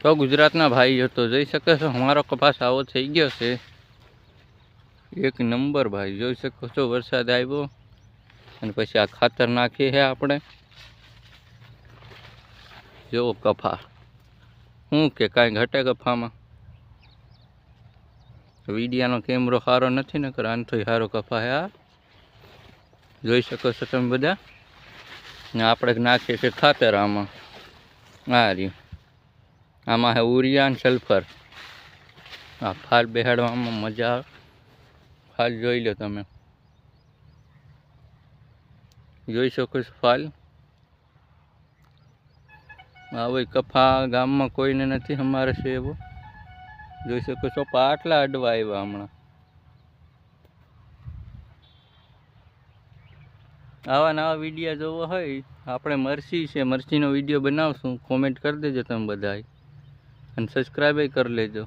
તો ગુજરાતના ભાઈઓ તો જોઈ શકે છો અમારો કપાસ આવો થઈ ગયો છે એક નંબર ભાઈ જોઈ શકો છો વરસાદ આવ્યો અને પછી આ ખાતર નાખીએ છે આપણે જો કફા શું કે કાંઈ ઘટે કફામાં વીડિયાનો કેમેરો સારો નથી ને કર આનથી સારો કફા હે આ જોઈ શકો છો તમે બધા ને આપણે નાખીએ છીએ ખાતર આમાં આ રહ્યું આમાં હે ઉરિયા અને સલ્ફર આ ફાલ બેહાડવામાં મજા આવે ફાલ જોઈ લો તમે જોઈ શકો છો ફાલ હવે કફા ગામમાં કોઈને નથી અમારે છે એવો જોઈ શકો છો પાટલા અડવા આવ્યા હમણાં આવા નવા વિડીયો જોવો હોય આપણે મરસી છે મરસીનો વિડીયો બનાવશું કોમેન્ટ કરી દેજો તમે બધાય અને સબસ્ક્રાઈબ કરી લેજો